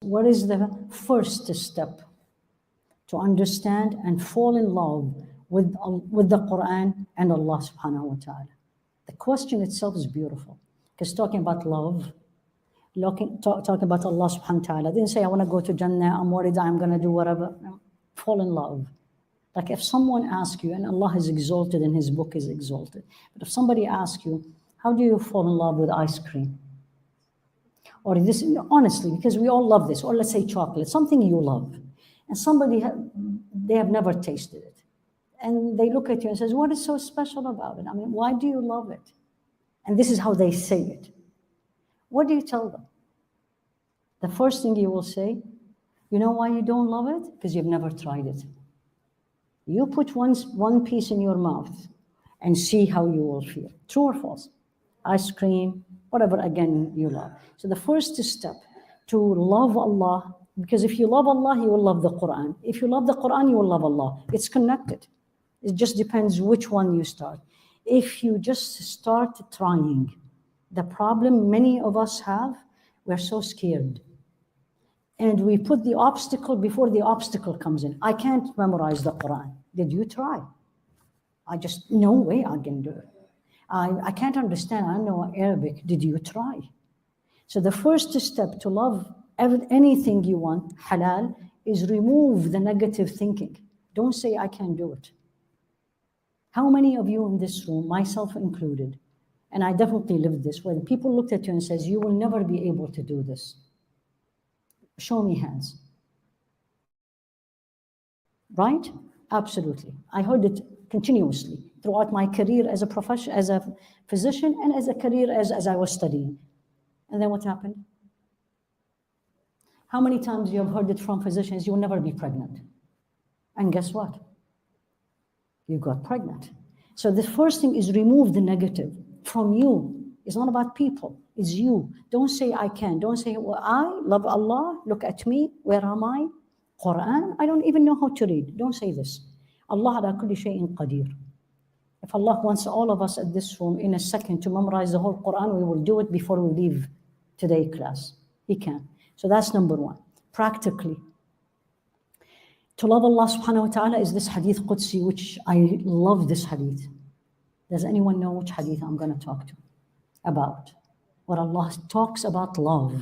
what is the first step to understand and fall in love with the Qur'an and Allah subhanahu wa ta'ala? The question itself is beautiful, because talking about love, talking about Allah subhanahu wa ta'ala, didn't say I want to go to Jannah, I'm worried I'm going to do whatever. No. Fall in love. Like if someone asks you, and Allah is exalted and His book is exalted, but if somebody asks you, how do you fall in love with ice cream? Or this, honestly, because we all love this, or let's say chocolate, something you love, and somebody, they have never tasted it. And they look at you and says, what is so special about it? I mean, why do you love it? And this is how they say it. What do you tell them? The first thing you will say, you know why you don't love it? Because you've never tried it. You put one piece in your mouth and see how you will feel. True or false? Ice cream, whatever, again, you love. So the first step to love Allah, because if you love Allah, you will love the Qur'an. If you love the Qur'an, you will love Allah. It's connected. It just depends which one you start. If you just start trying, the problem many of us have, we're so scared. And we put the obstacle before the obstacle comes in. I can't memorize the Qur'an. Did you try? No way I can do it. I can't understand, I know Arabic. Did you try? So the first step to love anything you want, halal, is remove the negative thinking. Don't say, I can't do it. How many of you in this room, myself included, and I definitely lived this, when people looked at you and says, you will never be able to do this. Show me hands. Right? Absolutely. I heard it continuously throughout my career as a profession, as a physician, and as a career as I was studying. And then what happened? How many times you have heard it from physicians, you'll never be pregnant? And guess what? You got pregnant. So the first thing is remove the negative from you. It's not about people, it's you. Don't say I can. Don't say, well, I love Allah, look at me, where am I? Qur'an, I don't even know how to read. Don't say this. Allah ala kulli shay'in qadir. If Allah wants all of us at this room in a second to memorize the whole Qur'an, we will do it before we leave today's class. He can. So that's number one. Practically, to love Allah subhanahu wa ta'ala is this hadith Qudsi, which I love this hadith. Does anyone know which hadith I'm going to talk to about? Where Allah talks about love.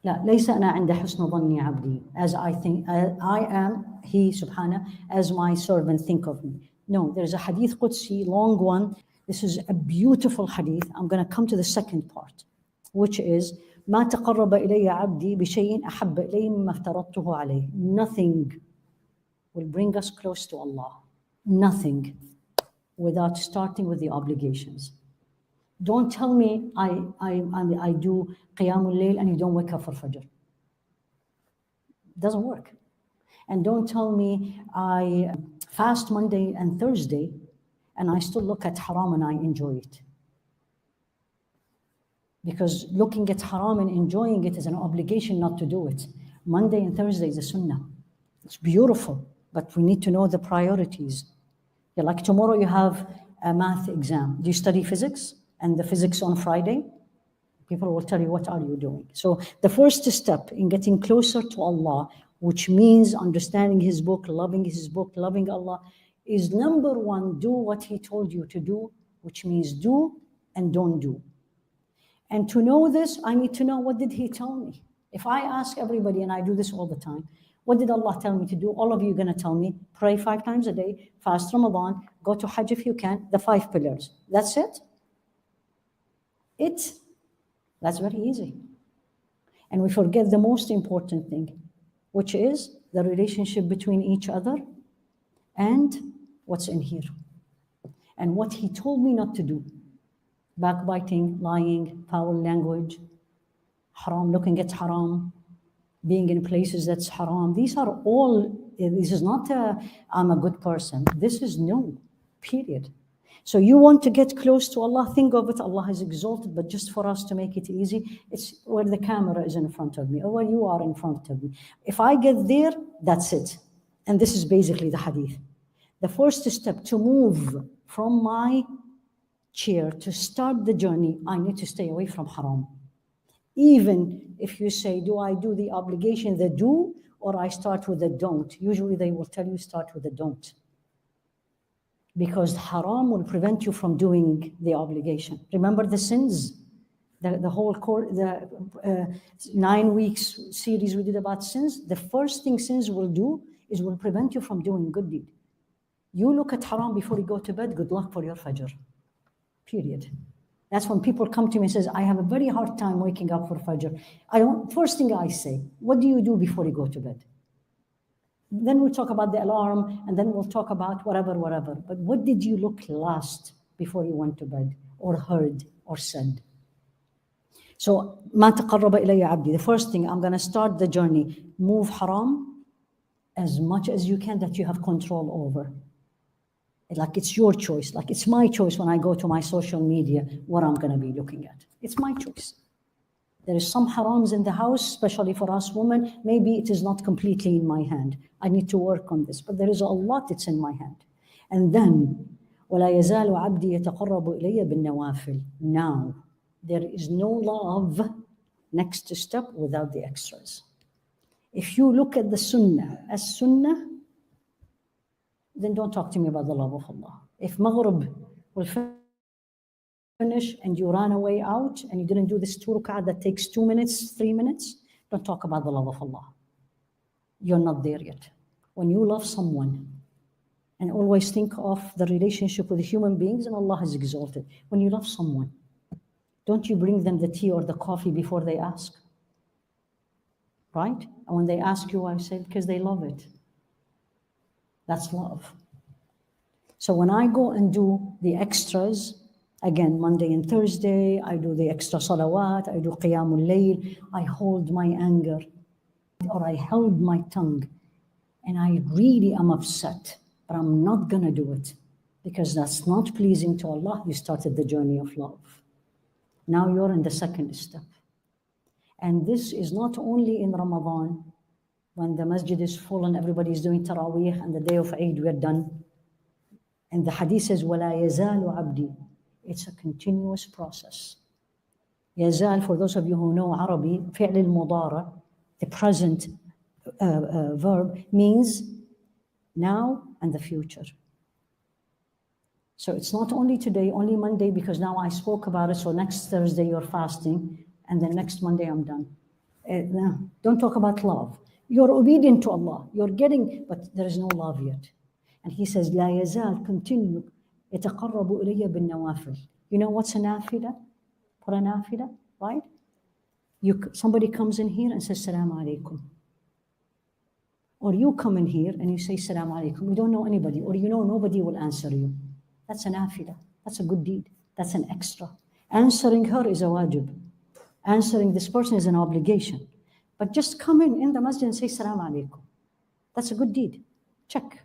لا ليس أنا عند حسن ظني عبدي, as I think I am, He subhanahu, as my servant think of me. No, there's a hadith Qudsi, long one. This is a beautiful hadith. I'm going to come to the second part, which is ما تقرب إلي عبدي بشيء أحب إلي مما افترضته عليه. Nothing will bring us close to Allah. Nothing, without starting with the obligations. Don't tell me I do Qiyamul Layl and you don't wake up for Fajr. It doesn't work. And don't tell me I fast Monday and Thursday and I still look at haram and I enjoy it. Because looking at haram and enjoying it is an obligation not to do it. Monday and Thursday is a sunnah. It's beautiful, but we need to know the priorities. Yeah, like tomorrow you have a math exam. Do you study physics? And the physics on Friday? People will tell you, what are you doing? So the first step in getting closer to Allah, which means understanding His book, loving Allah, is number one, do what He told you to do, which means do and don't do. And to know this, I need to know, what did He tell me? If I ask everybody, and I do this all the time, what did Allah tell me to do? All of you are going to tell me, pray 5 times a day, fast Ramadan, go to Hajj if you can, the 5 pillars. That's it? That's very easy. And we forget the most important thing, which is the relationship between each other and what's in here. And what He told me not to do. Backbiting, lying, foul language, haram, looking at haram, being in places that's haram. These are all, this is not I'm a good person. This is no, period. So you want to get close to Allah, think of it, Allah is exalted, but just for us to make it easy, it's where the camera is in front of me, or where you are in front of me. If I get there, that's it. And this is basically the hadith. The first step to move from my chair to start the journey, I need to stay away from haram. Even if you say, do I do the obligation, the do, or I start with the don't? Usually they will tell you start with the don't. Because haram will prevent you from doing the obligation. Remember the sins? The whole 9 weeks series we did about sins. The first thing sins will do is will prevent you from doing good deed. You look at haram before you go to bed, good luck for your fajr. Period. That's when people come to me and says, I have a very hard time waking up for fajr. First thing I say, what do you do before you go to bed? Then we'll talk about the alarm, and then we'll talk about whatever. But what did you look last before you went to bed, or heard, or said? So, ما تقرب إلي عبدي. The first thing, I'm going to start the journey. Move haram as much as you can that you have control over. Like it's your choice. Like it's my choice when I go to my social media what I'm going to be looking at. It's my choice. There is some harams in the house, especially for us women. Maybe it is not completely in my hand. I need to work on this. But there is a lot that's in my hand. And then, وَلَا يَزَالُ عَبْدِي يَتَقَرَّبُ إِلَيَّ بِالنَّوَافِلِ. Now, there is no love next step without the extras. If you look at the sunnah as sunnah, then don't talk to me about the love of Allah. If Maghrib will finish and you ran away out and you didn't do this 2 rak'ah that takes 2 minutes, 3 minutes, don't talk about the love of Allah. You're not there yet. When you love someone, and always think of the relationship with human beings, and Allah is exalted. When you love someone, don't you bring them the tea or the coffee before they ask? Right? And when they ask you, I say, because they love it. That's love. So when I go and do the extras, again, Monday and Thursday, I do the extra salawat, I do qiyamul layl, I hold my anger, or I held my tongue, and I really am upset, but I'm not going to do it because that's not pleasing to Allah. You started the journey of love. Now you're in the second step. And this is not only in Ramadan, when the masjid is full and everybody is doing Taraweeh, and the day of Eid we're done. And the hadith says, وَلَا يَزَالُ عَبْدِي. It's a continuous process. يَزَال, for those of you who know Arabic, فعل المضارع, the present verb, means now and the future. So it's not only today, only Monday, because now I spoke about it, so next Thursday you're fasting, and then next Monday I'm done. No, don't talk about love. You're obedient to Allah. You're getting, but there is no love yet. And he says, لا يزال, continue, يتقرب إلي بالنوافل. You know what's a nafila? For a nafila, right? Somebody comes in here and says, Salaam alaikum. Or you come in here and you say, Salaam alaikum. We don't know anybody, or you know nobody will answer you. That's a nafila. That's a good deed. That's an extra. Answering her is a wajib. Answering this person is an obligation. But just come in the masjid and say, Salaam alaikum. That's a good deed. Check.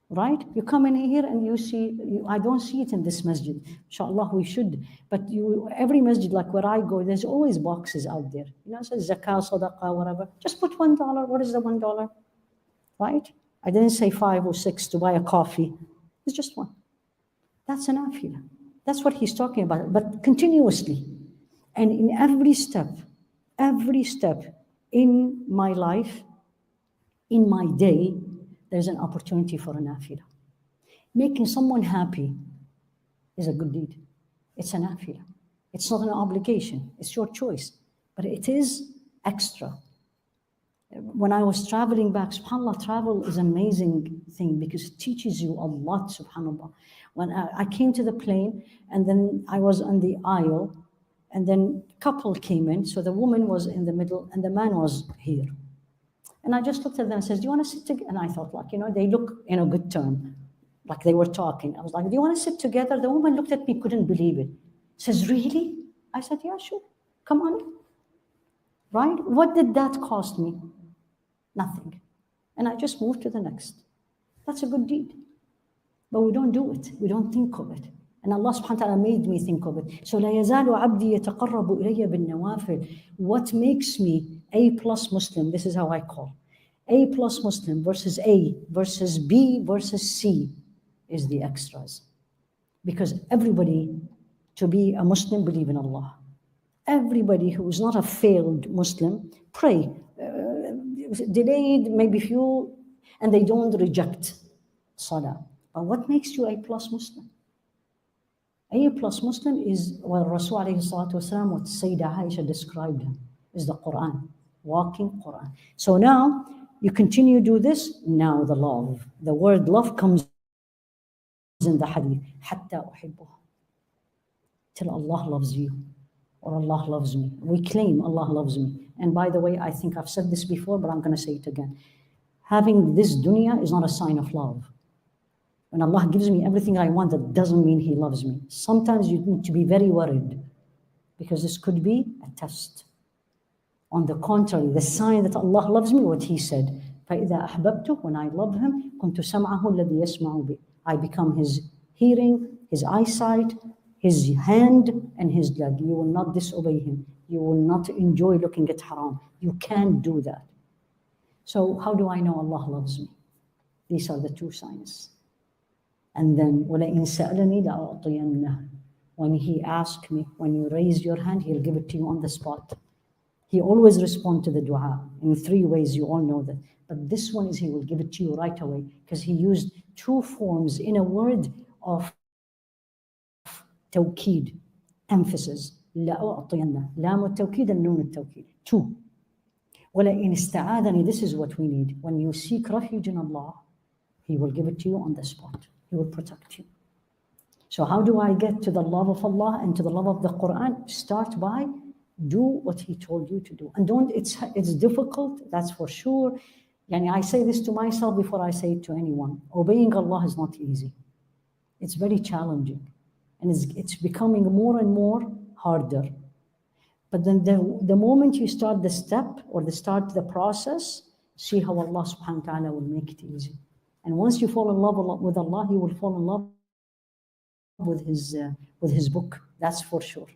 Right? You come in here and you see, I don't see it in this masjid. Inshallah, we should. But every masjid, like where I go, there's always boxes out there. You know, it says zakah, sadaqah, whatever. Just put $1. What is the $1? Right? I didn't say 5 or 6 to buy a coffee. It's just one. That's an afila. That's what he's talking about. But continuously. And in every step in my life, in my day, there's an opportunity for an nafila. Making someone happy is a good deed. It's an nafila. It's not an obligation. It's your choice. But it is extra. When I was traveling back, subhanAllah, travel is an amazing thing because it teaches you a lot, subhanAllah. When I came to the plane, and then I was on the aisle, and then a couple came in. So the woman was in the middle, and the man was here. And I just looked at them and said, do you want to sit together? And I thought, like, they look in a good term, like they were talking. I was like, do you want to sit together? The woman looked at me, couldn't believe it. Says, really? I said, yeah, sure. Come on. Right? What did that cost me? Nothing. And I just moved to the next. That's a good deed. But we don't do it. We don't think of it. And Allah subhanahu wa ta'ala made me think of it. So, لا يزال عبدي يتقرب إلي بالنوافل. What makes me A+ Muslim, this is how I call. A+ Muslim versus A versus B versus C is the extras. Because everybody, to be a Muslim, believe in Allah. Everybody who is not a failed Muslim, pray. Delayed, maybe few, and they don't reject Salah. But what makes you A plus Muslim? A plus Muslim is what Rasul alayhi salatu wasalam, what Sayyidah Aisha described him, is the Qur'an, walking Qur'an. So now you continue to do this, now the love. The word love comes in the hadith, حَتَّى أُحِبُّهُ, till Allah loves you, or Allah loves me. We claim Allah loves me. And by the way, I think I've said this before, but I'm going to say it again. Having this dunya is not a sign of love. When Allah gives me everything I want, that doesn't mean He loves me. Sometimes you need to be very worried, because this could be a test. On the contrary, the sign that Allah loves me, what He said, فَإِذَا أَحْبَبْتُ, when I love Him, كُنْتُ سَمْعَهُ الَّذِي يَسْمَعُ بِهِ, I become His hearing, His eyesight, His hand, and His leg. You will not disobey Him. You will not enjoy looking at haram. You can't do that. So how do I know Allah loves me? These are the two signs. And then, وَلَئِنْ سَأَلَنِي لَأُعْطِيَنَّهُ, when He asks me, when you raise your hand, He'll give it to you on the spot. He always responds to the dua in 3 ways, you all know that. But this one is He will give it to you right away, because He used 2 forms in a word of tawqeed, emphasis. لَأُعْطِيَنَّهُ, لام التوكيد and نون التوكيد. 2. وَلَئِنْ اسْتَعَاذَنِي, this is what we need. When you seek refuge in Allah, He will give it to you on the spot. He will protect you. So how do I get to the love of Allah and to the love of the Qur'an? Start by do what He told you to do. And don't, it's difficult, that's for sure. Yani I say this to myself before I say it to anyone. Obeying Allah is not easy. It's very challenging. And it's becoming more and more harder. But then the moment you start the step or start the process, see how Allah subhanahu wa ta'ala will make it easy. And once you fall in love with Allah, you will fall in love with His book. That's for sure.